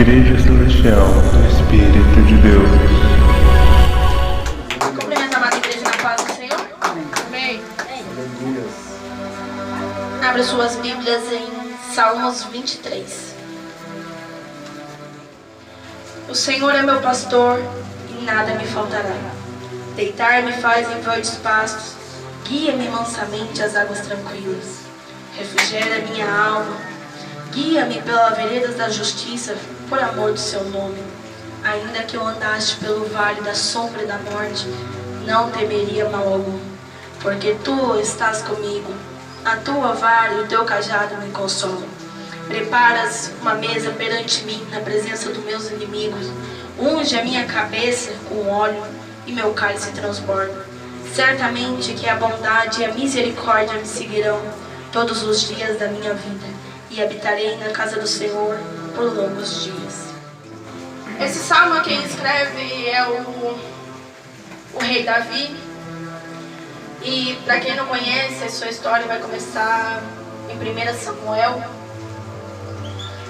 Igreja Celestial do Espírito de Deus. Cumprimento a amada igreja na paz do Senhor. Amém. Abra suas Bíblias em Salmos 23. O Senhor é meu pastor e nada me faltará. Deitar-me faz em verdes pastos, guia-me mansamente às águas tranquilas. Refrigera minha alma, guia-me pelas veredas da justiça, por amor do seu nome. Ainda que eu andasse pelo vale da sombra e da morte, não temeria mal algum, porque tu estás comigo. A tua vara e o teu cajado me consolam. Preparas uma mesa perante mim na presença dos meus inimigos. Unge a minha cabeça com óleo e meu cálice transborda. Certamente que a bondade e a misericórdia me seguirão todos os dias da minha vida, e habitarei na casa do Senhor por longos dias. Esse salmo quem escreve é o rei Davi. E para quem não conhece, a sua história vai começar em 1 Samuel.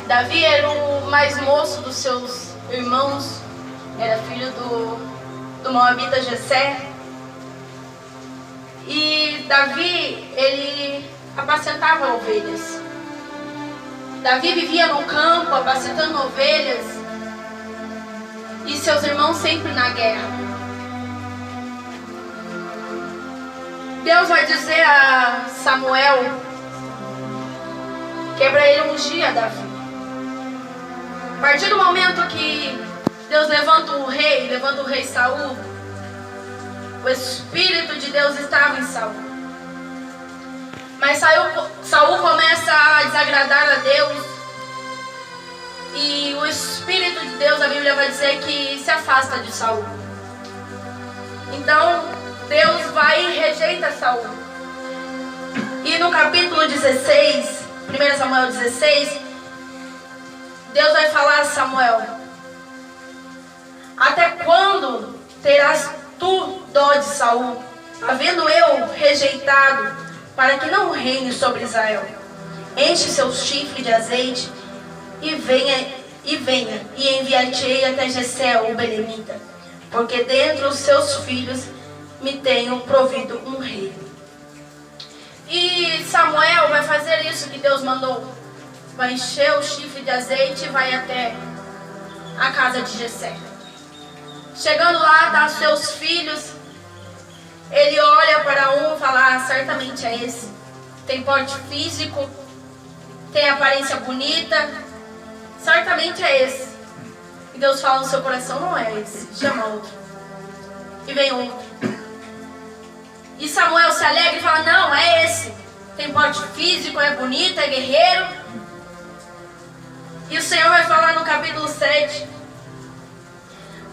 Davi era o mais moço dos seus irmãos, era filho do moabita Jessé. E Davi, ele apacentava ovelhas. Davi vivia no campo, apacentando ovelhas, e seus irmãos sempre na guerra. Deus vai dizer a Samuel que é para ele ungir a Davi. A partir do momento que Deus levanta o rei Saul, o Espírito de Deus estava em Saul. Mas Saul começa a desagradar a Deus, e o Espírito de Deus, a Bíblia vai dizer que se afasta de Saul. Então Deus vai e rejeita Saul. E no capítulo 16, 1 Samuel 16, Deus vai falar a Samuel: até quando terás tu dó de Saul, havendo eu rejeitado, para que não reine sobre Israel? Enche seu chifre de azeite e venha, e enviar-te-ei até Jessé, o belemita, porque dentre os seus filhos me tenho provido um rei. E Samuel vai fazer isso que Deus mandou. Vai encher o chifre de azeite e vai até a casa de Jessé. Chegando lá, tá os seus filhos. Ele olha para um e fala: ah, certamente é esse. Tem porte físico, tem aparência bonita, certamente é esse. E Deus fala no seu coração: não é esse, chama outro. E vem outro. E Samuel se alegra e fala: não, é esse. Tem porte físico, é bonito, é guerreiro. E o Senhor vai falar no capítulo 7.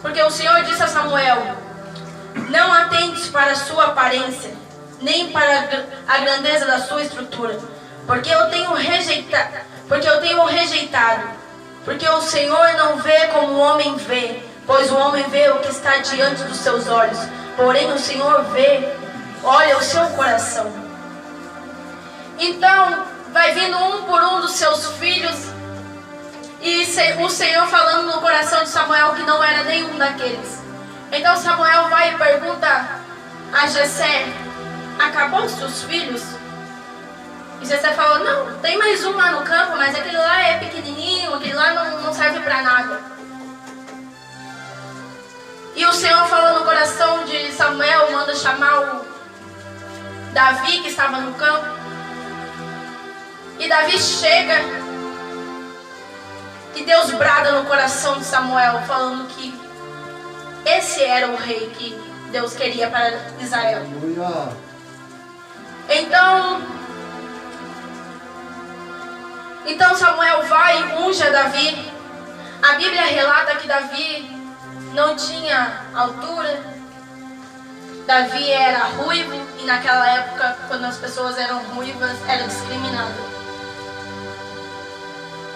Porque o Senhor disse a Samuel: não atentes para a sua aparência, nem para a grandeza da sua estrutura, porque eu tenho rejeitado. Porque o Senhor não vê como o homem vê, pois o homem vê o que está diante dos seus olhos, porém o Senhor olha o seu coração. Então vai vindo um por um dos seus filhos, e o Senhor falando no coração de Samuel que não era nenhum daqueles. Então Samuel vai e pergunta a Jessé: acabou-se os filhos? E Jessé falou: não, tem mais um lá no campo, mas aquele lá é pequenininho, aquele lá não serve para nada. E o Senhor falou no coração de Samuel, manda chamar o Davi, que estava no campo. E Davi chega, e Deus brada no coração de Samuel, falando que esse era o rei que Deus queria para Israel. Então Samuel vai e unge a Davi. A Bíblia relata que Davi não tinha altura. Davi era ruivo, e naquela época, quando as pessoas eram ruivas, era discriminado.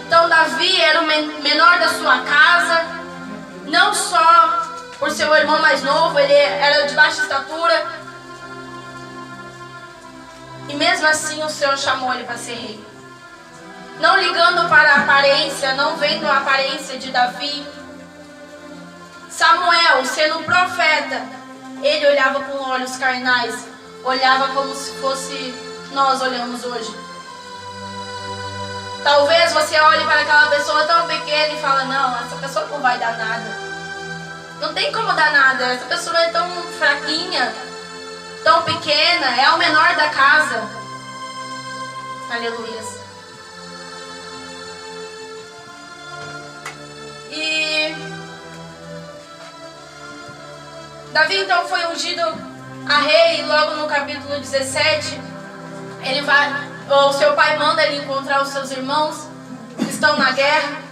Então Davi era o menor da sua casa, não só por ser o irmão mais novo, ele era de baixa estatura. E mesmo assim o Senhor chamou ele para ser rei. não ligando para a aparência, não vendo a aparência de Davi. Samuel, sendo profeta, ele olhava com olhos carnais, olhava como se fosse nós olhamos hoje. Talvez você olhe para aquela pessoa tão pequena e fala, não, essa pessoa não vai dar nada. Não tem como dar nada, essa pessoa é tão fraquinha, tão pequena, é o menor da casa. Aleluia. E Davi então foi ungido a rei, e logo no capítulo 17, o seu pai manda ele encontrar os seus irmãos que estão na guerra.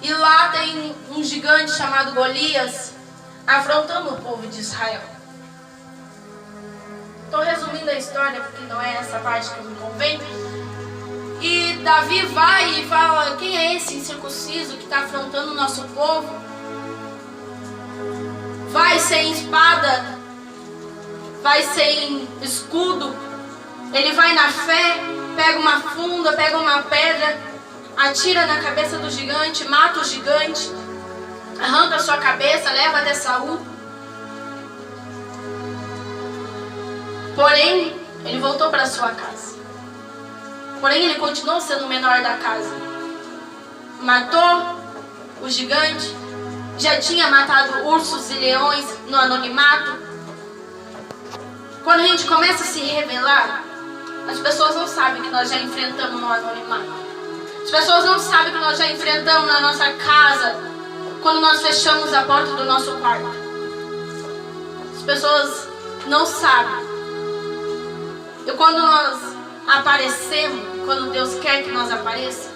E lá tem um gigante chamado Golias afrontando o povo de Israel. Estou resumindo a história porque não é essa parte que me convém. E Davi vai e fala, quem é esse incircunciso que está afrontando o nosso povo? Vai sem espada, vai sem escudo. Ele vai na fé, pega uma funda, pega uma pedra, atira na cabeça do gigante, mata o gigante, arranca a sua cabeça, leva até Saul. Porém, ele voltou para sua casa. Porém, ele continuou sendo o menor da casa. Matou o gigante, já tinha matado ursos e leões no anonimato. Quando a gente começa a se revelar, as pessoas não sabem que nós já enfrentamos no anonimato. As pessoas não sabem que nós já enfrentamos na nossa casa, quando nós fechamos a porta do nosso quarto. As pessoas não sabem. E quando nós aparecemos, quando Deus quer que nós apareça,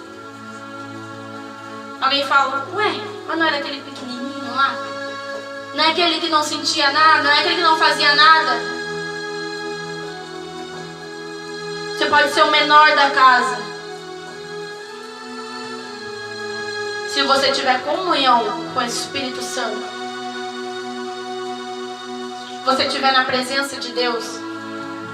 alguém fala, ué, mas não era aquele pequenininho lá? Não é aquele que não sentia nada? Não é aquele que não fazia nada? Você pode ser o menor da casa. Se você tiver comunhão com o Espírito Santo, se você estiver na presença de Deus,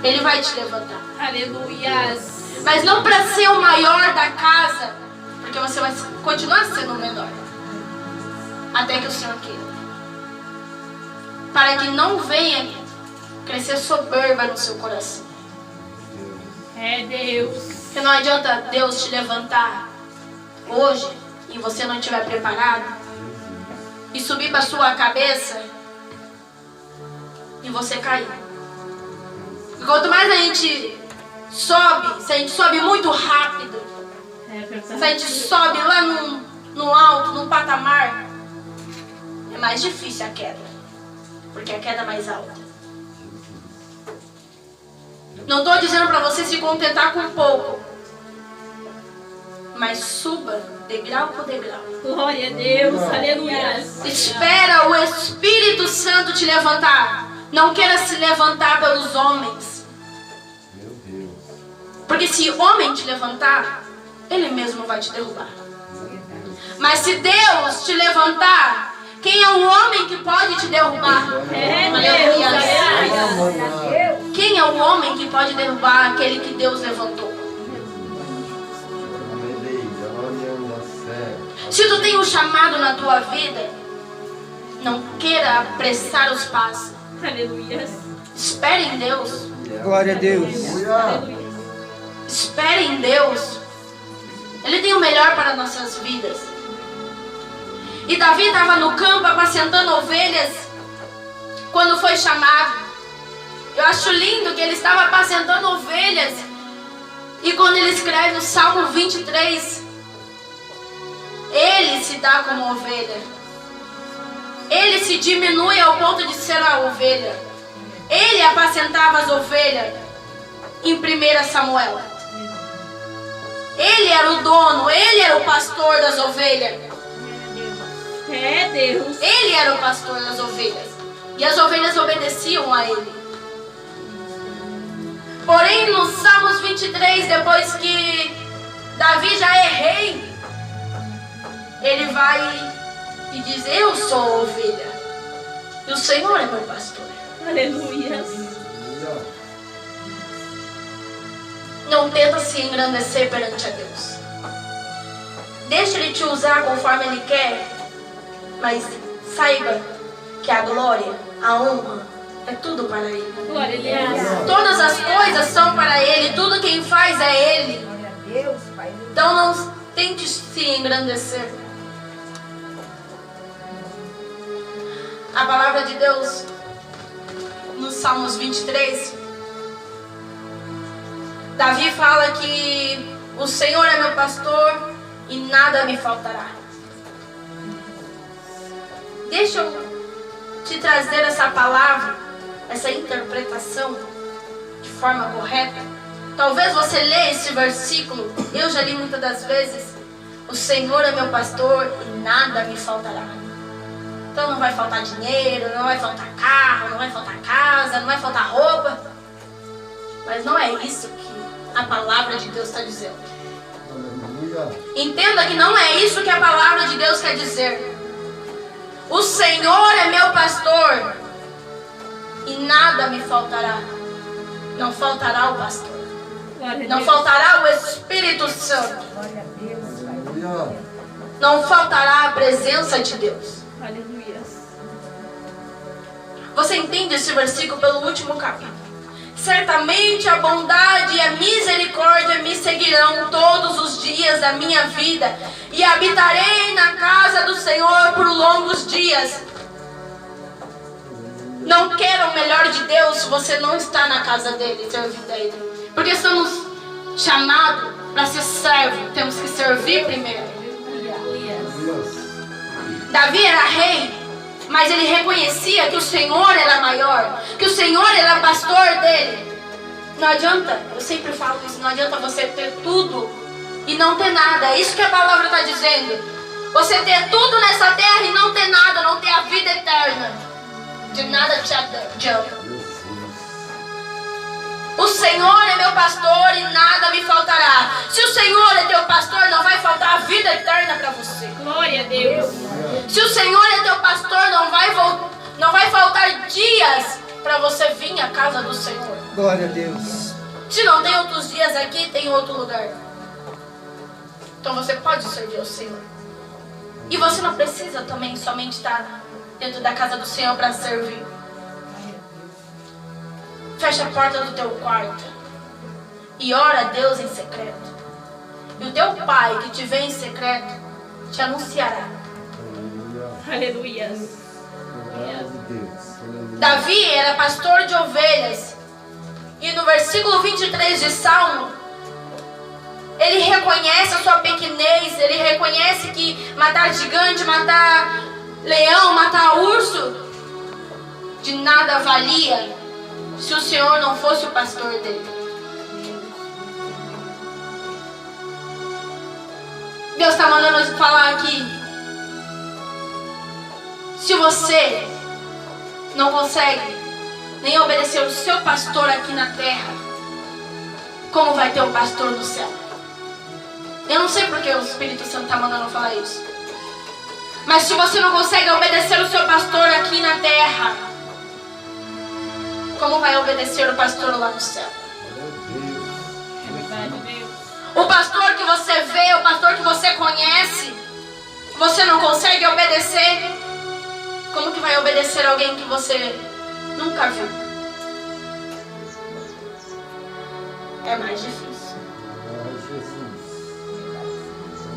Ele vai te levantar. Aleluias. Mas não para ser o maior da casa, porque você vai continuar sendo o menor, até que o Senhor queira. Para que não venha crescer soberba no seu coração. É Deus. Porque não adianta Deus te levantar hoje e você não estiver preparado e subir para sua cabeça e você cair. E quanto mais a gente sobe, se a gente sobe muito rápido, se a gente sobe lá no alto, no patamar, é mais difícil a queda, porque a queda é mais alta. Não estou dizendo para você se contentar com pouco, mas suba degrau por degrau. Glória a Deus, aleluia. Espera o Espírito Santo te levantar. Não queira se levantar pelos homens. Porque se o homem te levantar, ele mesmo vai te derrubar. Mas se Deus te levantar, quem é o homem que pode te derrubar? Aleluia. Quem é o homem que pode derrubar aquele que Deus levantou? Se tu tem um chamado na tua vida, não queira apressar os passos. Aleluia. Espere em Deus. Glória a Deus. Espere em Deus. Ele tem o melhor para nossas vidas. E Davi estava no campo apacentando ovelhas quando foi chamado. Eu acho lindo que ele estava apacentando ovelhas. E quando ele escreve o Salmo 23, ele se dá como ovelha. Ele se diminui ao ponto de ser a ovelha. Ele apacentava as ovelhas em 1 Samuel. Ele era o dono, ele era o pastor das ovelhas. É Deus. Ele era o pastor das ovelhas. E as ovelhas obedeciam a ele. Porém, no Salmos 23, depois que Davi já é rei, ele vai e diz, eu sou a ovelha. E o Senhor é meu pastor. Aleluia. Não tenta se engrandecer perante a Deus. Deixa Ele te usar conforme Ele quer. Mas saiba que a glória, a honra, é tudo para Ele. Glória a Deus. Todas as coisas são para Ele. Tudo quem faz é Ele. Então não tente se engrandecer. A palavra de Deus, nos Salmos 23, Davi fala que o Senhor é meu pastor e nada me faltará. Deixa eu te trazer essa palavra, essa interpretação de forma correta. Talvez você leia esse versículo, eu já li muitas das vezes: o Senhor é meu pastor e nada me faltará. Então não vai faltar dinheiro, não vai faltar carro, não vai faltar casa, não vai faltar roupa. Mas não é isso que a palavra de Deus está dizendo. Entenda que não é isso que a palavra de Deus quer dizer. O Senhor é meu pastor e nada me faltará. Não faltará o pastor. Não faltará o Espírito Santo. Não faltará a presença de Deus. Aleluia. Você entende esse versículo pelo último capítulo? Certamente a bondade e a misericórdia me seguirão todos os dias da minha vida, e habitarei na casa do Senhor por longos dias. Não queira o melhor de Deus se você não está na casa dele, servindo a ele. Porque somos chamados para ser servo, temos que servir primeiro. Davi era rei, mas ele reconhecia que o Senhor era maior, que o Senhor era pastor dele. Não adianta, eu sempre falo isso, não adianta você ter tudo e não ter nada. É isso que a palavra está dizendo. Você ter tudo nessa terra e não ter nada, não ter a vida eterna. De nada te adianta. O Senhor é meu pastor e nada me faltará. Se o Senhor é teu pastor, não vai faltar a vida eterna para você. Glória a Deus. Se o Senhor é teu pastor, não vai faltar dias para você vir à casa do Senhor. Glória a Deus. Se não tem outros dias aqui, tem outro lugar. Então você pode servir ao Senhor. E você não precisa também somente estar dentro da casa do Senhor para servir. Fecha a porta do teu quarto e ora a Deus em secreto. E o teu Pai que te vê em secreto te anunciará. Aleluia. Davi era pastor de ovelhas. E no versículo 23 de Salmo, ele reconhece a sua pequenez. Ele reconhece que matar gigante, matar leão, matar urso, de nada valia se o Senhor não fosse o pastor dele. Deus está mandando nós falar aqui. Se você não consegue nem obedecer o seu pastor aqui na terra, como vai ter um pastor no céu? Eu não sei porque o Espírito Santo está mandando falar isso. Mas se você não consegue obedecer o seu pastor aqui na terra, como vai obedecer o pastor lá no céu? É verdade, Deus. O pastor que você vê, o pastor que você conhece, você não consegue obedecer. Como que vai obedecer alguém que você nunca viu? É mais difícil.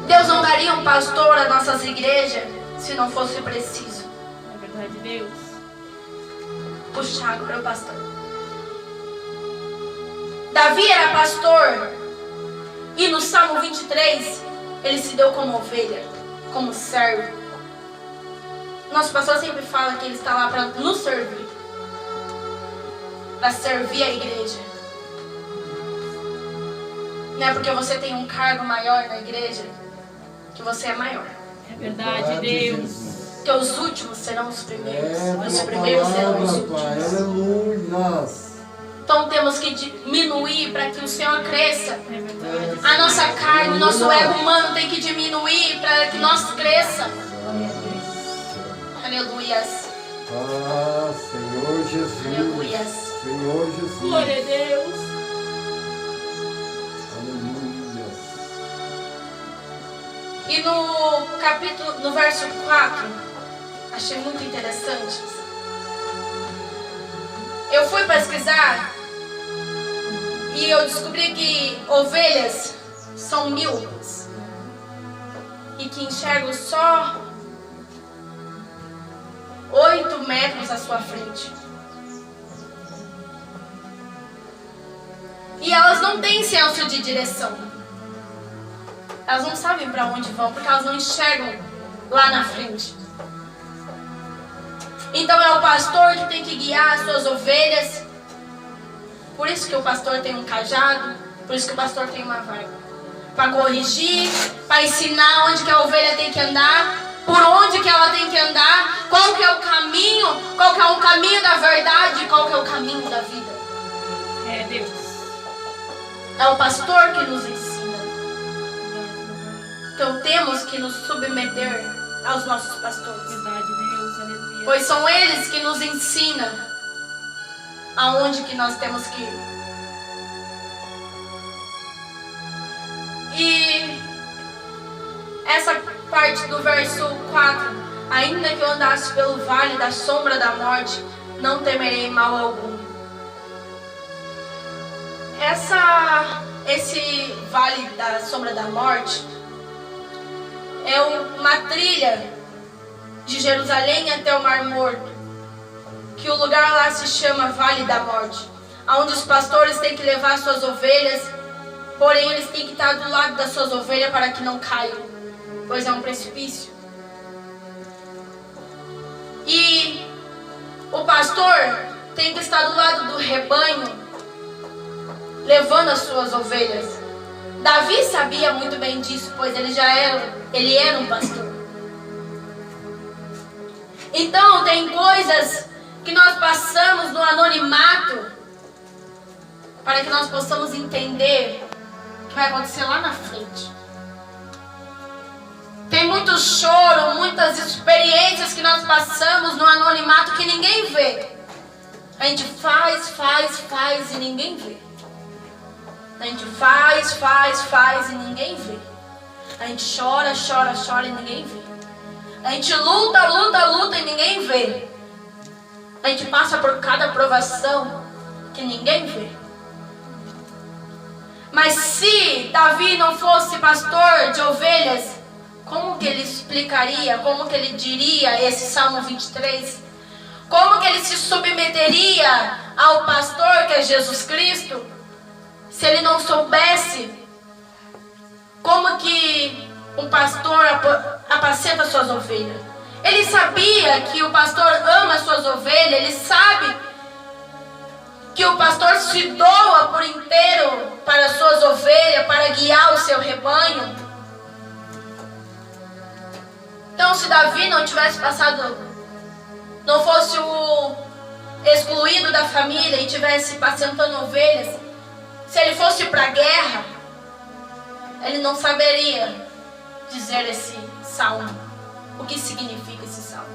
Deus não daria um pastor às nossas igrejas se não fosse preciso. É verdade, Deus. Puxado para o pastor. Davi era pastor. E no Salmo 23, ele se deu como ovelha, como servo. Nosso pastor sempre fala que ele está lá para nos servir. Para servir a igreja. Não é porque você tem um cargo maior na igreja que você é maior. É verdade, Deus. Que os últimos serão os primeiros. Os primeiros serão os últimos. Aleluia. Então temos que diminuir para que o Senhor cresça. É verdade. A nossa carne, o nosso ego humano tem que diminuir para que nós cresça. Aleluias. Ah, Senhor Jesus. Aleluias. Senhor Jesus. Glória a Deus. E no verso 4, achei muito interessante. Eu fui pesquisar e eu descobri que ovelhas são míopes e que enxergam só 8 metros à sua frente. E elas não têm senso de direção. Elas não sabem para onde vão, porque elas não enxergam lá na frente. Então é o pastor que tem que guiar as suas ovelhas. Por isso que o pastor tem um cajado, por isso que o pastor tem uma vara. Para corrigir, para ensinar onde que a ovelha tem que andar, por onde que ela tem que andar, qual que é o caminho, qual que é o caminho da verdade, qual que é o caminho da vida. É Deus. É o pastor que nos ensina. Então temos que nos submeter aos nossos pastores. Verdade, Deus. Aleluia. Pois são eles que nos ensinam aonde que nós temos que ir. E essa parte do verso 4: ainda que eu andasse pelo vale da sombra da morte, não temerei mal algum. Esse vale da sombra da morte é uma trilha de Jerusalém até o Mar Morto, que o lugar lá se chama Vale da Morte, onde os pastores têm que levar suas ovelhas, porém eles têm que estar do lado das suas ovelhas para que não caiam, pois é um precipício. E o pastor tem que estar do lado do rebanho, levando as suas ovelhas. Davi sabia muito bem disso, pois ele era um pastor. Então tem coisas que nós passamos no anonimato para que nós possamos entender o que vai acontecer lá na frente. Tem muito choro, muitas experiências que nós passamos no anonimato que ninguém vê. A gente faz e ninguém vê. A gente faz e ninguém vê. A gente chora e ninguém vê. A gente luta e ninguém vê. A gente passa por cada provação que ninguém vê. Mas se Davi não fosse pastor de ovelhas, como que ele explicaria, como que ele diria esse Salmo 23? Como que ele se submeteria ao pastor que é Jesus Cristo, se ele não soubesse como que um pastor apacenta suas ovelhas? Ele sabia que o pastor ama as suas ovelhas, ele sabe que o pastor se doa por inteiro para as suas ovelhas, para guiar o seu rebanho. Então, se Davi não tivesse passado, não fosse o excluído da família e tivesse apacentando ovelhas, se ele fosse para a guerra, ele não saberia dizer esse salmo, o que significa esse salmo.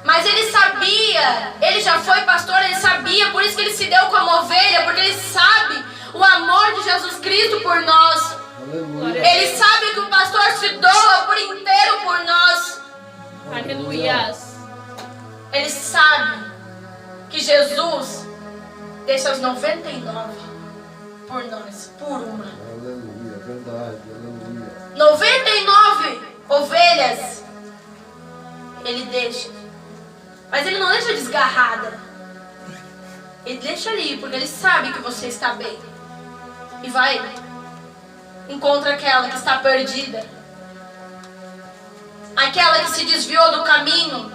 Mas ele sabia, ele já foi pastor, ele sabia, por isso que ele se deu como ovelha, porque ele sabe o amor de Jesus Cristo por nós. Aleluia. Ele sabe que o pastor se doa por inteiro por nós. Aleluia. Ele sabe que Jesus deixa as 99 por nós, por uma. Aleluia, verdade, aleluia. 99 ovelhas ele deixa. Mas ele não deixa desgarrada. Ele deixa ali, porque ele sabe que você está bem. E vai, encontra aquela que está perdida. Aquela que se desviou do caminho.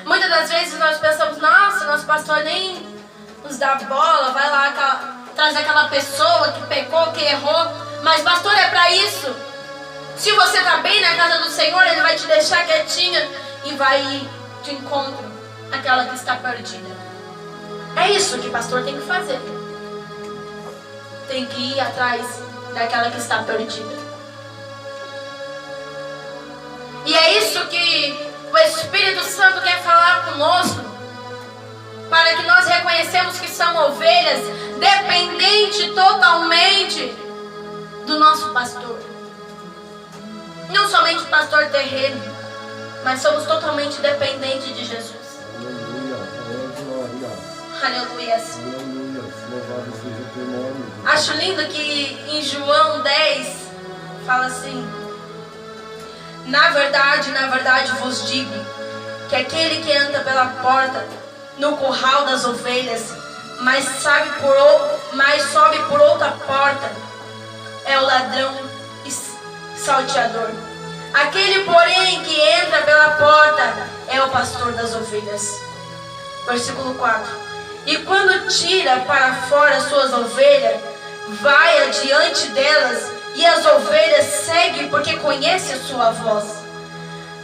Muitas das vezes nós pensamos, nossa, nosso pastor nem nos dá bola, vai lá trazer aquela pessoa que pecou, que errou. Mas pastor é para isso. Se você está bem na casa do Senhor, Ele vai te deixar quietinha e vai ir de encontro àquela que está perdida. É isso que pastor tem que fazer. Tem que ir atrás daquela que está perdida. E é isso que o Espírito Santo quer falar conosco, para que nós reconhecemos que somos ovelhas, dependente totalmente do nosso pastor. Não somente pastor terreno, mas somos totalmente dependentes de Jesus. Aleluia. Glória. Aleluia. Aleluia. Louvado seja o teu nome. Acho lindo que em João 10 fala assim: na verdade vos digo que aquele que entra pela porta no curral das ovelhas, mas sobe por outra porta, é o ladrão e salteador. Aquele, porém, que entra pela porta é o pastor das ovelhas. Versículo 4. E quando tira para fora suas ovelhas, vai adiante delas, e as ovelhas seguem porque conhece a sua voz.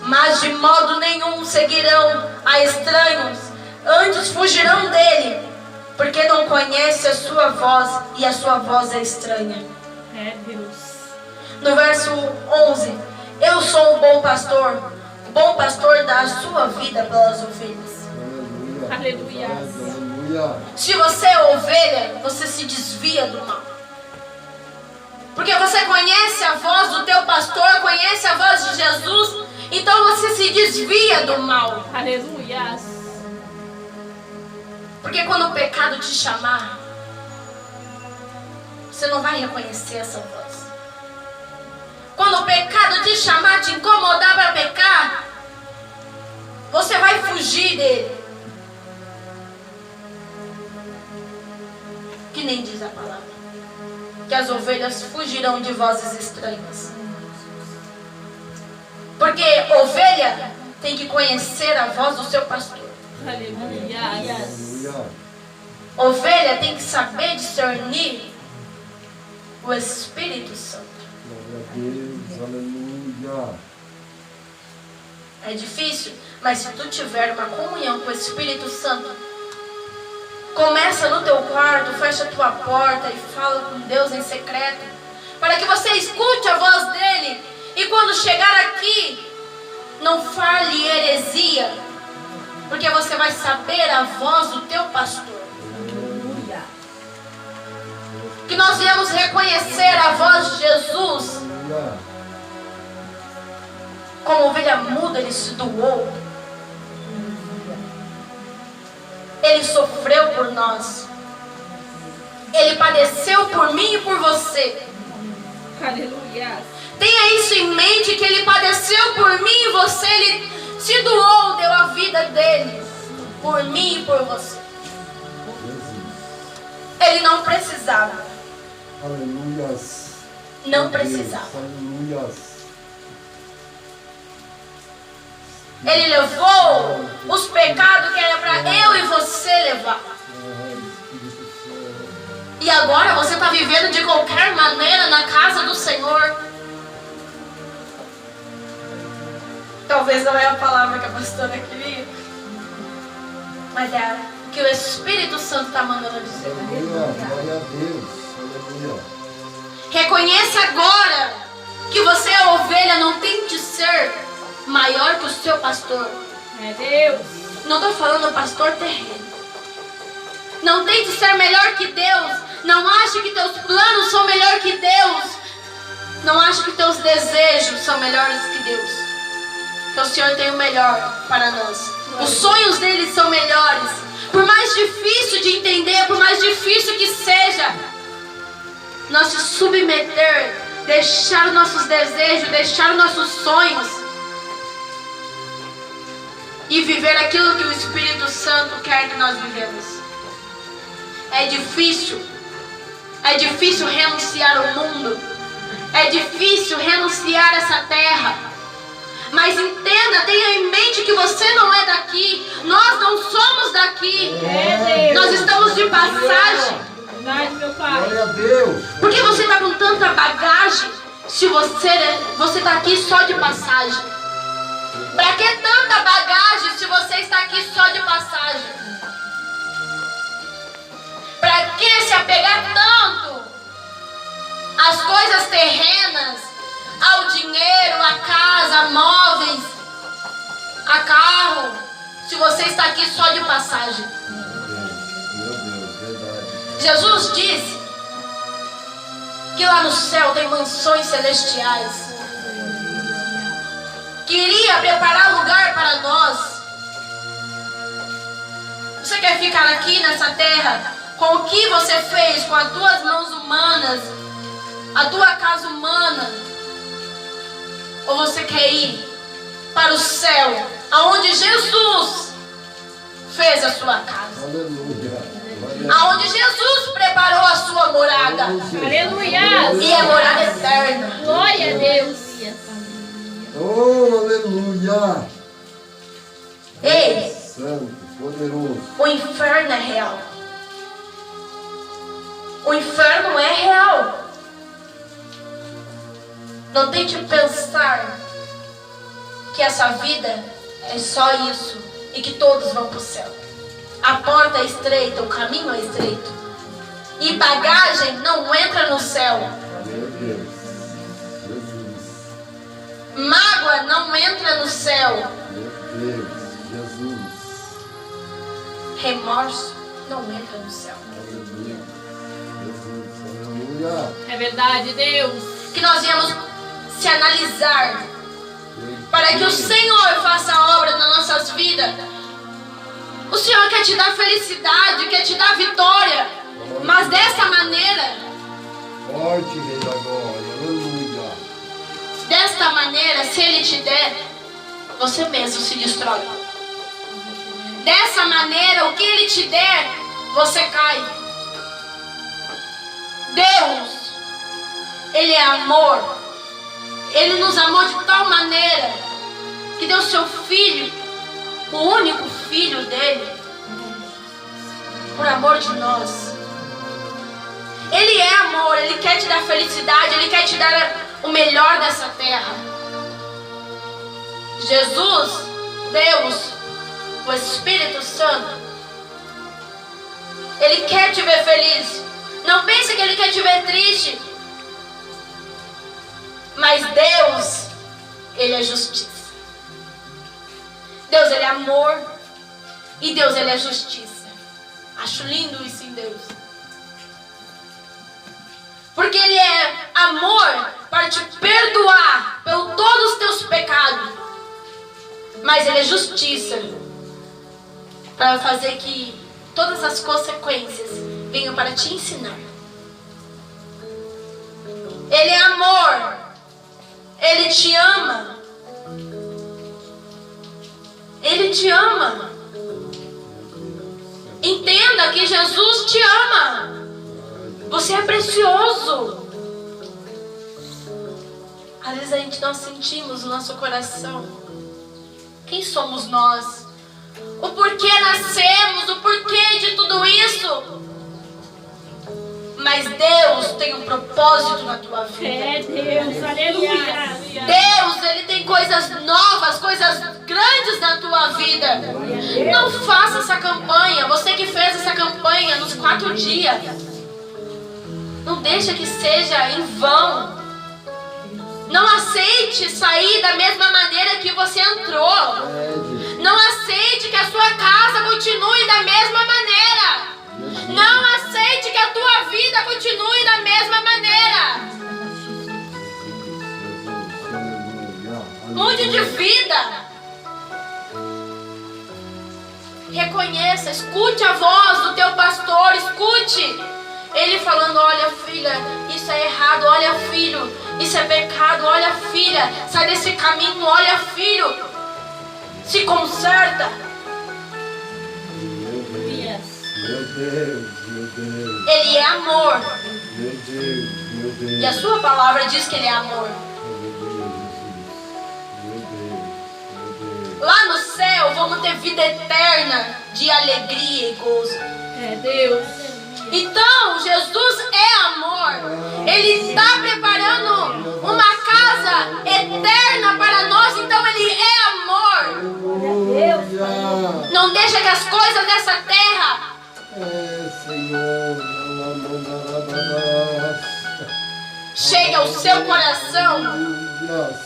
Mas de modo nenhum seguirão a estranhos, antes fugirão dele, porque não conhece a sua voz, e a sua voz é estranha. É Deus. No verso 11, eu sou um bom pastor dá a sua vida pelas ovelhas. Aleluia. Aleluia. Aleluia. Se você é ovelha, você se desvia do mal. Porque você conhece a voz do teu pastor, conhece a voz de Jesus, então você se desvia do mal. Aleluia. Porque quando o pecado te chamar, você não vai reconhecer essa voz. Quando o pecado te chamar, te incomodar para pecar, você vai fugir dele. Que nem diz a palavra, que as ovelhas fugirão de vozes estranhas. Porque ovelha tem que conhecer a voz do seu pastor. Aleluia. Aleluia. Ovelha tem que saber discernir o Espírito Santo. Glória a Deus. Aleluia. É difícil, mas se tu tiver uma comunhão com o Espírito Santo, começa no teu quarto, fecha a tua porta e fala com Deus em secreto, para que você escute a voz dele, e quando chegar aqui, não fale heresia, porque você vai saber a voz do teu pastor. Que nós viemos reconhecer a voz de Jesus. Aleluia. Como ovelha muda, ele se doou. Ele sofreu por nós. Ele padeceu por mim e por você. Aleluia. Tenha isso em mente, que ele padeceu por mim e você. Ele se doou, deu a vida dele por mim e por você. Ele não precisava. Aleluias. Não precisava. Aleluias. Ele levou os pecados que era para eu e você levar. E agora você está vivendo de qualquer maneira na casa do Senhor. Talvez não é a palavra que a pastora queria, mas é o que o Espírito Santo está mandando dizer. Aleluia. Glória a Deus. Aleluia. Reconheça agora que você é ovelha, não tente ser maior que o seu pastor. É Deus. Não estou falando pastor terreno. Não tente ser melhor que Deus. Não ache que teus planos são melhor que Deus. Não ache que teus desejos são melhores que Deus. Porque o Senhor tem o melhor para nós. Os sonhos dele são melhores. Por mais difícil de entender, por mais difícil que seja, nós se submeter, deixar os nossos desejos, deixar os nossos sonhos e viver aquilo que o Espírito Santo quer que nós vivemos. É difícil renunciar ao mundo, é difícil renunciar a essa terra, mas entenda, tenha em mente que você não é daqui, nós não somos daqui, É Deus. nós estamos de passagem. Verdade, meu Pai. Glória a Deus. Por que você está com tanta bagagem se você está aqui só de passagem? Para que tanta bagagem se você está aqui só de passagem? Para que se apegar tanto às coisas terrenas, ao dinheiro, à casa, a móveis, a carro, se você está aqui só de passagem? Meu Deus, verdade. Jesus disse que lá no céu tem mansões celestiais, que iria preparar lugar para nós. Você quer ficar aqui nessa terra com o que você fez com as tuas mãos humanas, a tua casa humana? Ou você quer ir para o céu, aonde Jesus fez a sua casa? Aleluia. Aonde Jesus preparou a sua morada. Aleluia. E é morada eterna. Glória a Deus. Oh, aleluia. Ei, Santo, poderoso. o inferno é real. O inferno é real. Não tente pensar que essa vida é só isso e que todos vão para o céu. A porta é estreita, o caminho é estreito. E bagagem não entra no céu. Meu Deus. Jesus. Mágoa não entra no céu. Meu Deus. Jesus. Remorso não entra no céu. Aleluia. Jesus. Aleluia. É verdade, Deus. Que nós viemos se analisar para que o Senhor faça a obra nas nossas vidas. O Senhor quer te dar felicidade, quer te dar vitória, mas dessa maneira, Forte Rei da Glória. Aleluia. desta maneira, se Ele te der, você mesmo se destrói. Dessa maneira, o que Ele te der, você cai. Deus, Ele é amor. Ele nos amou de tal maneira que deu seu Filho, o único Filho dele, por amor de nós. Ele é amor, Ele quer te dar felicidade, Ele quer te dar o melhor dessa terra. Jesus, Deus, o Espírito Santo, Ele quer te ver feliz. Não pense que Ele quer te ver triste. Mas Deus, Ele é justiça. Deus, Ele é amor. E Deus, Ele é justiça. Acho lindo isso em Deus. Porque Ele é amor para te perdoar por todos os teus pecados. Mas Ele é justiça para fazer que todas as consequências venham para te ensinar. Ele é amor. Ele te ama. Ele te ama. Entenda que Jesus te ama. Você é precioso. Às vezes a gente não sentimos no nosso coração quem somos nós, o porquê nascemos, o porquê de tudo isso. Mas Deus tem um propósito na tua vida. É Deus. Aleluia. Deus, Ele tem coisas novas, coisas grandes na tua vida. Não faça essa campanha. Você que fez essa campanha nos 4 dias, não deixa que seja em vão. Não aceite sair da mesma maneira que você entrou. Não aceite que a sua casa continue da mesma maneira. Não aceite que a tua vida continue da mesma maneira. Mude de vida. Reconheça, escute a voz do teu pastor, escute ele falando: olha filha, isso é errado, olha filho, isso é pecado, olha filha, sai desse caminho, olha filho, se conserta. Meu Deus, meu Deus. Ele é amor. Meu Deus, meu Deus. E a sua palavra diz que Ele é amor. Meu Deus. Lá no céu vamos ter vida eterna de alegria e gozo. É Deus. Então Jesus é amor. Ele está preparando uma casa eterna para nós. Então Ele é amor. Aleluia. Não deixa que as coisas dessa terra Senhor. cheguem ao seu coração. Aleluia.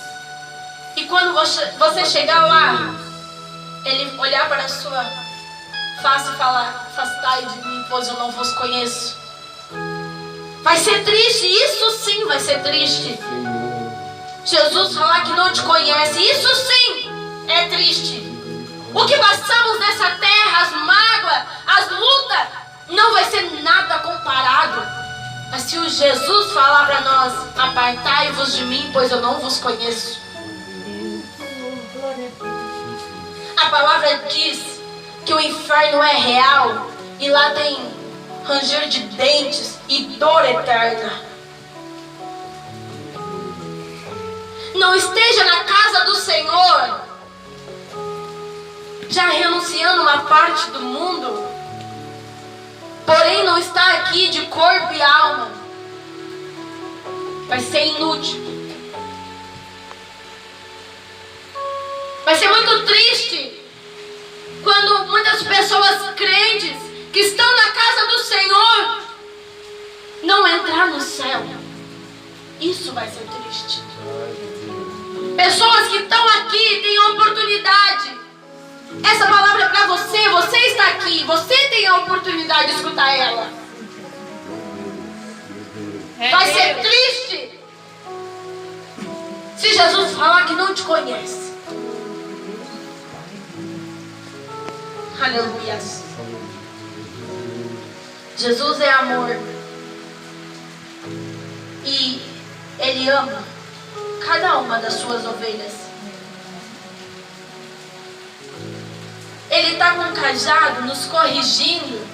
E quando você chegar lá, Ele olhar para a sua face e falar: afastai de mim, pois eu não vos conheço. Vai ser triste, isso sim vai ser triste. Jesus falar que não te conhece, isso sim é triste. O que passamos nessa terra, as mágoas, as lutas, não vai ser nada comparado. Mas se o Jesus falar para nós, apartai-vos de mim, pois eu não vos conheço. A palavra diz que o inferno é real e lá tem ranger de dentes e dor eterna. Não esteja na casa do Senhor já renunciando uma parte do mundo, porém não está aqui de corpo e alma. Vai ser inútil. Vai ser muito triste quando muitas pessoas crentes que estão na casa do Senhor não entrar no céu. Isso vai ser triste. Pessoas que estão aqui têm a oportunidade. Essa palavra é para você. Você está aqui. Você tem a oportunidade de escutar ela. Vai ser triste se Jesus falar que não te conhece. Aleluia. Jesus é amor. E Ele ama cada uma das suas ovelhas. Ele está com um cajado nos corrigindo,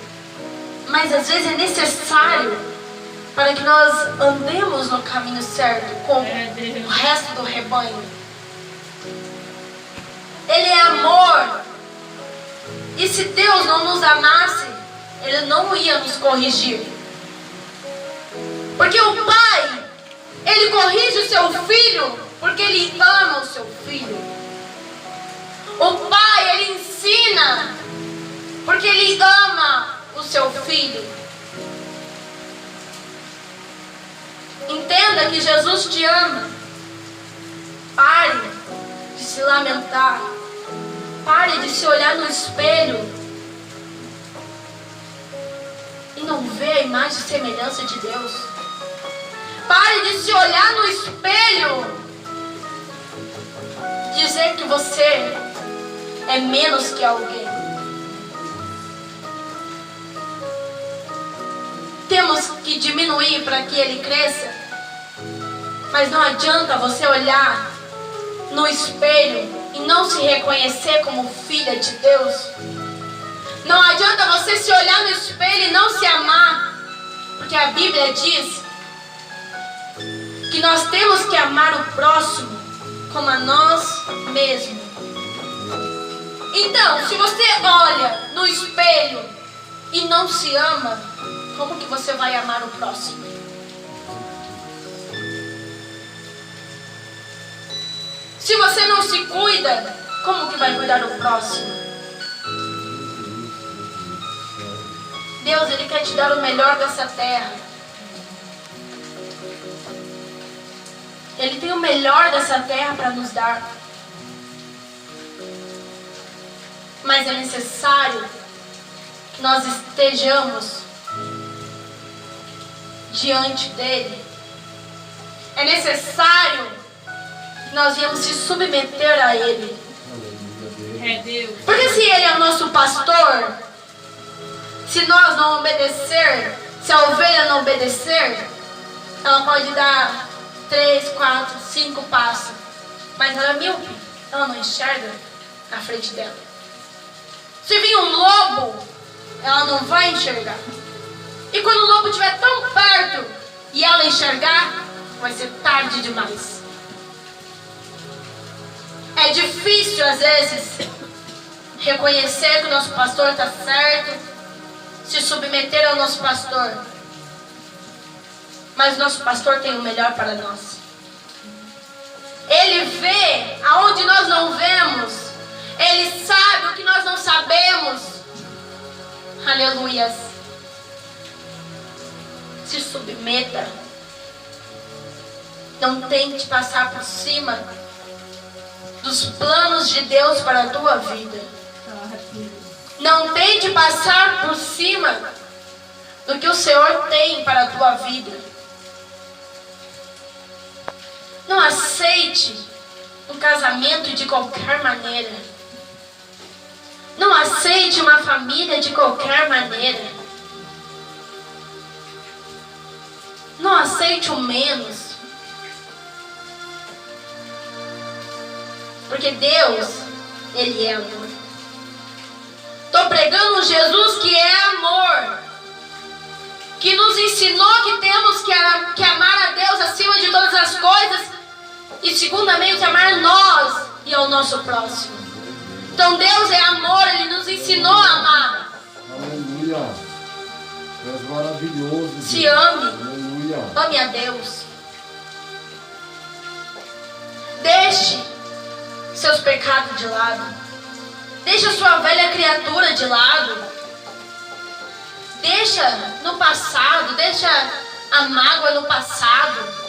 mas às vezes é necessário para que nós andemos no caminho certo com o resto do rebanho. Ele é amor. E se Deus não nos amasse, Ele não ia nos corrigir. Porque o Pai, Ele corrige o seu filho porque Ele ama o seu filho. O Pai, Ele ensina porque Ele ama o seu filho. Entenda que Jesus te ama. Pare de se lamentar. Pare de se olhar no espelho e não ver a imagem e semelhança de Deus. Pare de se olhar no espelho e dizer que você é menos que alguém. Temos que diminuir para que ele cresça. Mas não adianta você olhar no espelho e não se reconhecer como filha de Deus. Não adianta você se olhar no espelho e não se amar. Porque a Bíblia diz que nós temos que amar o próximo como a nós mesmos. Então, se você olha no espelho e não se ama, como que você vai amar o próximo? Se você não se cuida, como que vai cuidar do próximo? Deus, Ele quer te dar o melhor dessa terra. Ele tem o melhor dessa terra para nos dar. Mas é necessário que nós estejamos diante dEle. É necessário que nós viemos se submeter a Ele. É Deus. Porque se Ele é o nosso pastor, se nós não obedecer, se a ovelha não obedecer, ela pode dar 3, 4, 5 passos, mas ela é míope, ela não enxerga na frente dela. Se vir um lobo, ela não vai enxergar. E quando o lobo estiver tão perto e ela enxergar, vai ser tarde demais. É difícil às vezes reconhecer que o nosso pastor está certo, se submeter ao nosso pastor. Mas o nosso pastor tem o melhor para nós. Ele vê aonde nós não vemos. Ele sabe o que nós não sabemos. Aleluias. Se submeta. Não tente passar por cima dos planos de Deus para a tua vida. Não tente passar por cima no que o Senhor tem para a tua vida. Não aceite um casamento de qualquer maneira. Não aceite uma família de qualquer maneira. Não aceite o menos. Porque Deus, Ele é amor. Estou pregando um Jesus que é amor. Que nos ensinou que temos que amar a Deus acima de todas as coisas. E segundamente amar nós e ao nosso próximo. Então Deus é amor, Ele nos ensinou a amar. Aleluia. Tu és maravilhoso. Se ame. Aleluia. Ame a Deus. Deixe seus pecados de lado. Deixe a sua velha criatura de lado. Deixa no passado. Deixa a mágoa no passado.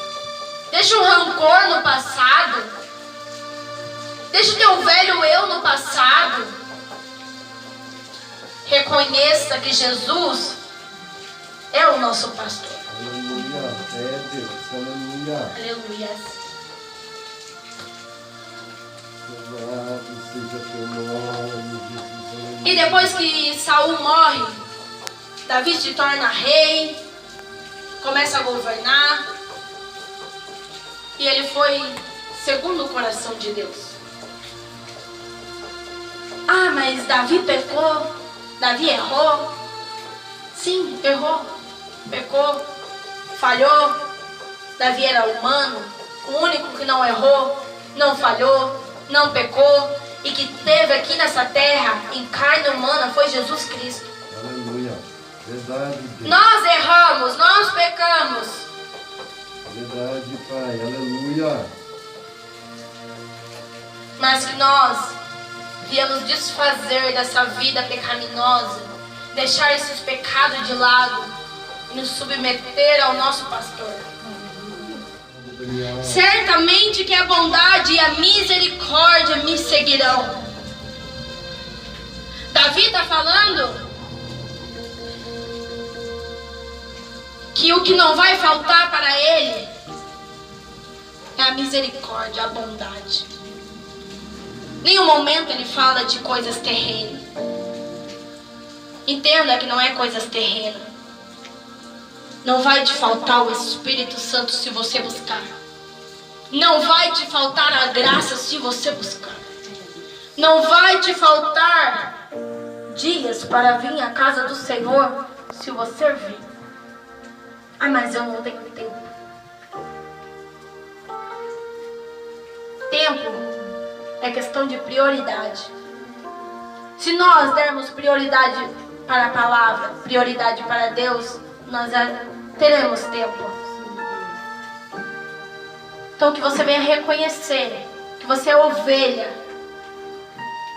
Deixa o rancor no passado. Deixa o teu velho eu no passado. Reconheça que Jesus é o nosso pastor. Aleluia. É Deus. Aleluia. Aleluia. Louvado seja teu nome, Jesus. E depois que Saul morre, Davi se torna rei, começa a governar. E ele foi segundo o coração de Deus. Ah, mas Davi pecou, Davi errou. Sim, errou, pecou, falhou. Davi era humano, o único que não errou, não falhou, não pecou e que teve aqui nessa terra em carne humana foi Jesus Cristo. Aleluia. Verdade, Deus. Nós erramos, nós pecamos. Verdade, Pai. Aleluia. Mas que nós viemos desfazer dessa vida pecaminosa, deixar esses pecados de lado e nos submeter ao nosso pastor. Certamente que a bondade e a misericórdia me seguirão. Davi está falando que o que não vai faltar para ele é a misericórdia, a bondade. Nenhum momento ele fala de coisas terrenas. Entenda que não é coisas terrenas. Não vai te faltar o Espírito Santo se você buscar. Não vai te faltar a graça se você buscar. Não vai te faltar dias para vir à casa do Senhor se você vir. Ah, mas eu não tenho tempo. Tempo é questão de prioridade. Se nós dermos prioridade para a palavra, prioridade para Deus, nós teremos tempo. Então que você venha reconhecer que você é ovelha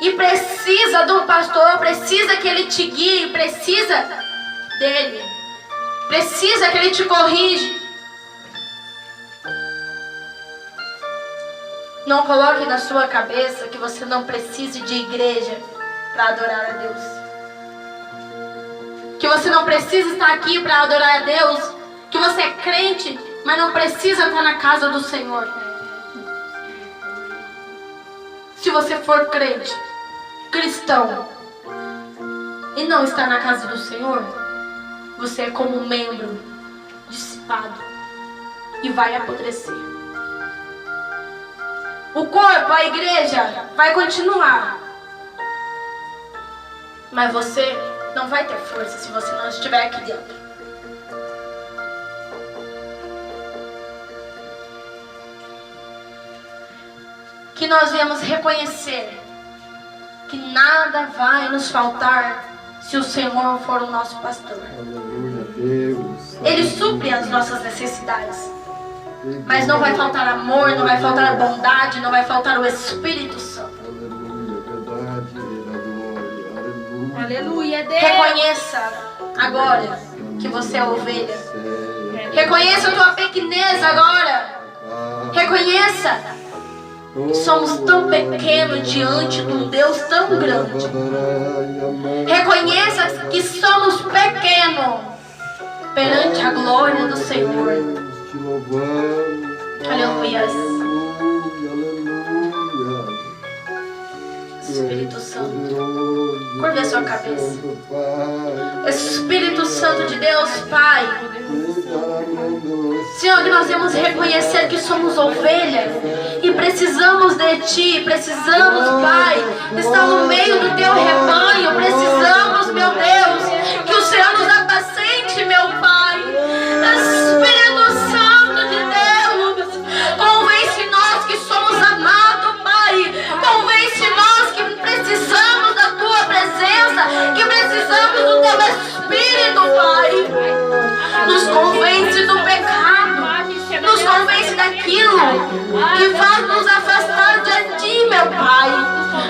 e precisa de um pastor, precisa que ele te guie, precisa dele, precisa que ele te corrija. Não coloque na sua cabeça que você não precise de igreja para adorar a Deus. Que você não precisa estar aqui para adorar a Deus. Que você é crente, mas não precisa estar na casa do Senhor. Se você for crente, cristão, e não está na casa do Senhor, você é como um membro dissipado e vai apodrecer. O corpo, a igreja, vai continuar. Mas você não vai ter força se você não estiver aqui dentro. Que nós viemos reconhecer que nada vai nos faltar se o Senhor for o nosso pastor. Aleluia, Deus. Ele supre as nossas necessidades. Mas não vai faltar amor, não vai faltar a bondade, não vai faltar o Espírito Santo. Aleluia, verdade, glória. Aleluia. Aleluia, Deus. Reconheça agora que você é ovelha. Reconheça a tua pequenez agora. Reconheça que somos tão pequenos diante de um Deus tão grande. Reconheça que somos pequenos perante a glória do Senhor. Te louvamos. Aleluias. Aleluia. Espírito Santo, Poderoso, curva a sua cabeça. Santo Pai. Espírito Santo de Deus, Pai. Declaramos Senhor, que nós temos reconhecer que somos ovelhas e precisamos de Ti, precisamos, Pai, estar no meio do Teu rebanho, precisamos, meu Deus, que o Senhor nos apacente, meu Pai. Espírito Santo de Deus, convence nós que somos amados, Pai, convence nós que precisamos da Tua presença, que precisamos do Teu Espírito, Pai. Nos convence do pecado, nos convence daquilo que faz nos afastar de Ti, meu Pai.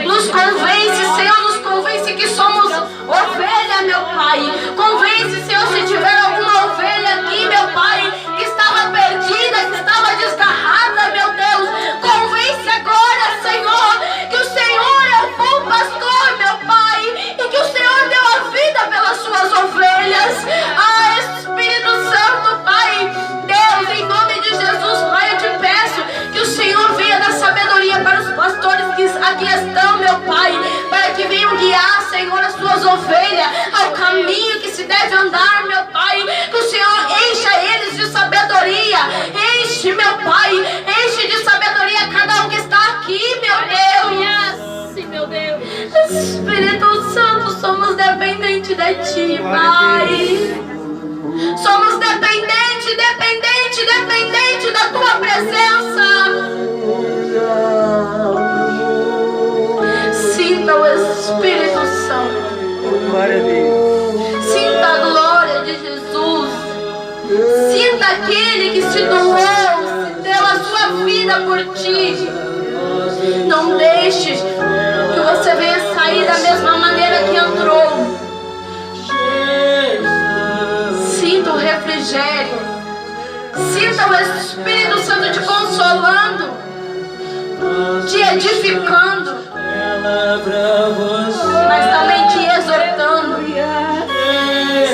Nos convence, Senhor, nos convence que somos ovelha, meu Pai. Convence, Senhor, se tiver alguma ovelha aqui, meu Pai, que estava perdida, que estava desgarrada, meu Deus. Convence agora, Senhor, que o Senhor é o bom pastor, meu Pai, e que o Senhor deu a vida pelas suas ovelhas. Ah, Espírito Santo, Pai, Deus, em nome de Jesus, Pai, eu te peço que o Senhor venha dar sabedoria para os pastores que aqui estão, meu Pai, para que venham guiar, Senhor, as suas ovelhas ao caminho que se deve andar, meu Pai. Que o Senhor encha eles de sabedoria, enche, meu Pai, enche de sabedoria cada um que está aqui, meu Deus. Sim, meu Deus. Espírito Santo, somos dependentes de Ti, Pai. Somos dependentes da Tua presença. Sinta o Espírito Santo. Sinta a glória de Jesus. Sinta aquele que se doou, se deu a sua vida por Ti. Não deixe que você venha sair da mesma maneira que entrou. Sinta o refrigério. Sinta o Espírito Santo te consolando, te edificando, mas também te exortando.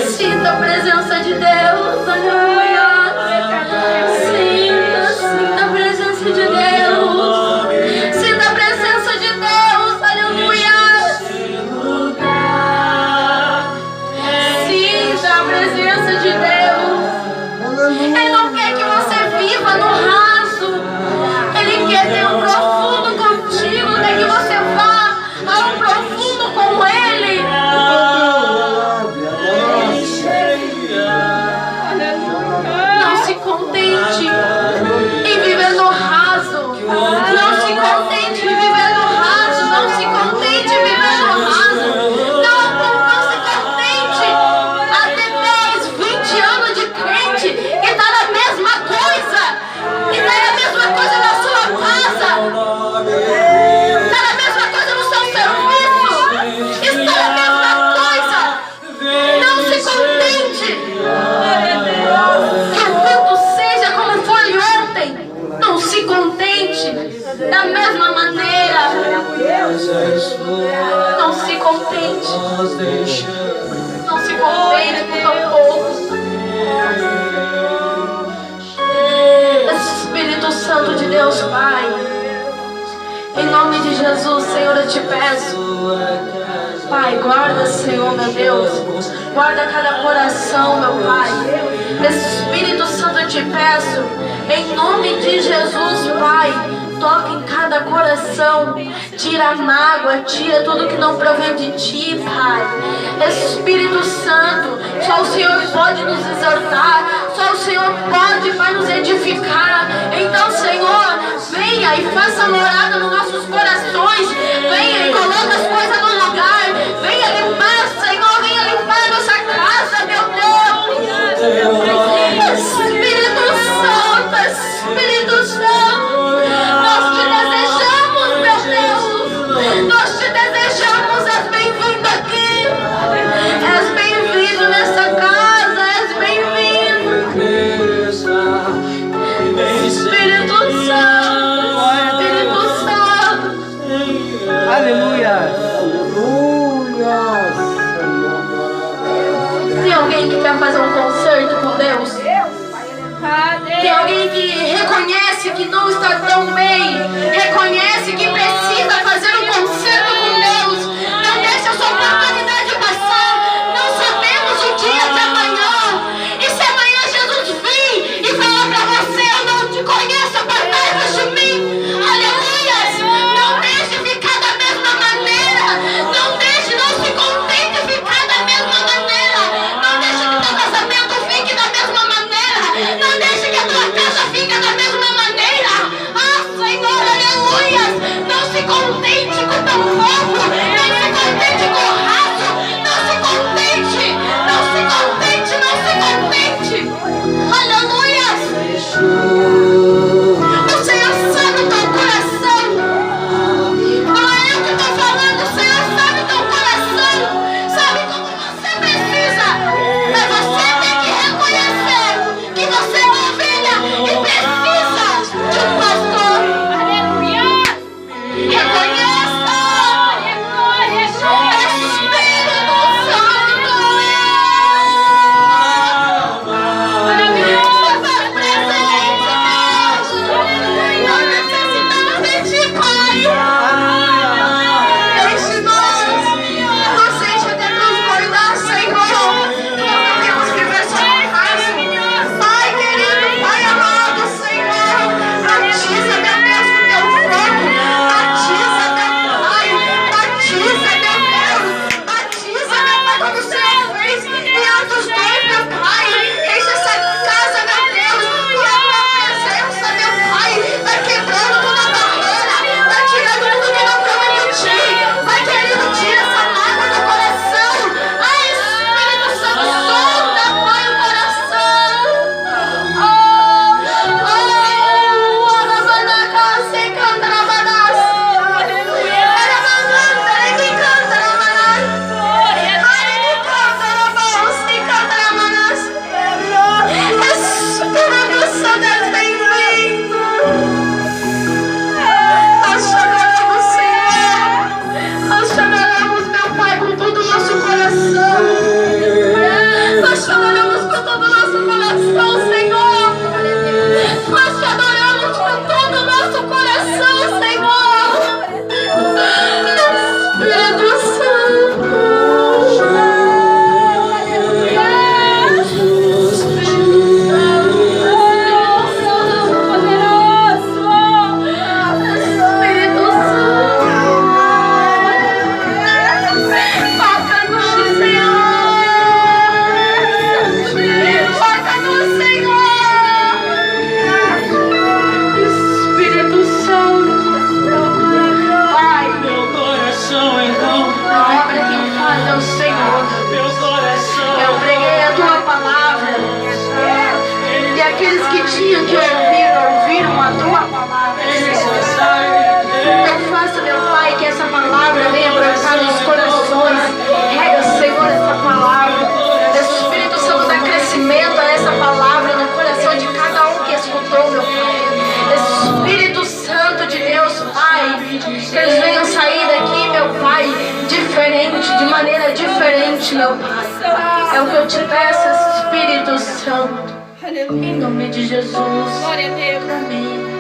Sinta a presença de Deus, aleluia. Sinta a presença de Deus. Sinta a presença de Deus, aleluia. Sinta a presença de Deus. Ele não quer que você viva no raso. Ele quer ter um profundo contigo, quer que você vá a um profundo com Ele. Não se contente em viver no raso. Não se contente em viver no raso. Não se contente em viver no raso. Não se contente a ter 10, 20 anos de crente e tá na mesma coisa. E tá na mesma coisa na sua casa. Tá na mesma coisa no seu serviço. Está na mesma coisa. Não se contente. Que o culto seja como foi ontem. Não se contente da mesma maneira. Não se contente. Não se contente com tão pouco. Espírito Santo de Deus, Pai, em nome de Jesus, Senhor, eu te peço, Pai, guarda, Senhor, meu Deus, guarda cada coração, meu Pai. Espírito Santo, eu te peço, em nome de Jesus, Pai, toca em cada coração, tira a mágoa, tira tudo que não provém de Ti, Pai. Espírito Santo, só o Senhor pode nos exortar, só o Senhor pode, Pai, nos edificar. Então, Senhor, venha e faça morada nos nossos corações, venha e coloque as coisas no lugar, venha limpar, Senhor, venha limpar a nossa casa, meu Deus. Espírito Santo, Espírito Santo, nós te desejamos, meu Deus, nós te desejamos, és bem-vindo aqui, és bem-vindo nessa casa, és bem-vindo. Espírito Santo, Espírito Santo. está tão bem. Reconhece que precisa fazer um concerto com Deus. Não deixe a sua oportunidade passar. Não sabemos o dia de amanhã. E se amanhã Jesus vir e falar para você: eu não te conheço, apartai-vos de mim. Aleluias. Não deixe ficar da mesma maneira. Não deixe, não se contente ficar da mesma maneira. Não deixe que teu casamento fique da mesma maneira. Não deixe que a tua casa fique da mesma maneira. Ah, Senhor, aleluias. Não se contente com teu povo. Não se contente com o raso. Não se contente. Não se contente. Não se contente. Aleluias. O Senhor sabe o teu coração. Não é eu que estou falando. O Senhor sabe o teu coração. Sabe como você precisa. Mas você tem que reconhecer que você é uma ovelha e precisa de um pastor. Aleluia! Reconheça. Espírito Santo. Está presente, Deus. Nós necessitamos de ti, Pai. Enche-nos. Nos enche até transbordar, Senhor. Nós não temos que ver só um raso. Pai querido, Pai amado, Senhor. Batiza, meu Deus, com teu fogo. Batiza, meu Pai. Batiza, meu Deus. Batiza, meu Pai, como o Senhor fez em Atos 2, meu Pai. Enche essa casa, meu Deus. E a tua presença, meu Pai, vai quebrando toda a barreira. Vai tirando tudo que não come de ti. Vai querendo tirar essa mágoa do coração. Ai, Espírito Santo, solta, Pai, o coração. Espírito Santo é bem-vindo. Nós choramos, Senhor. Nós choramos, meu Pai, com todo o nosso coração. Nós choramos com todo o nosso coração, Senhor. Nós te adoramos com todo o nosso coração, Senhor. Espírito Santo. Espírito Santo. Toca-nos, Senhor. Toca-nos, Senhor. Espírito Santo. Pai, Meu coração então, a obra que faz é o Senhor. meu coração. Eu preguei a tua palavra. E aqueles que tinham que ouvir, ouviram a tua palavra, Senhor. Então faça, meu Pai, que essa palavra venha brotar nos corações. Rega, Senhor, essa palavra. Espírito Santo, dá crescimento a essa palavra no coração de cada um que escutou, meu Pai. Espírito Santo de Deus, Pai, que eles venham sair daqui, meu Pai, diferente, de maneira diferente, meu Pai. É o que eu te peço, Espírito Santo. Em nome de Jesus. Glória a Deus. Amém.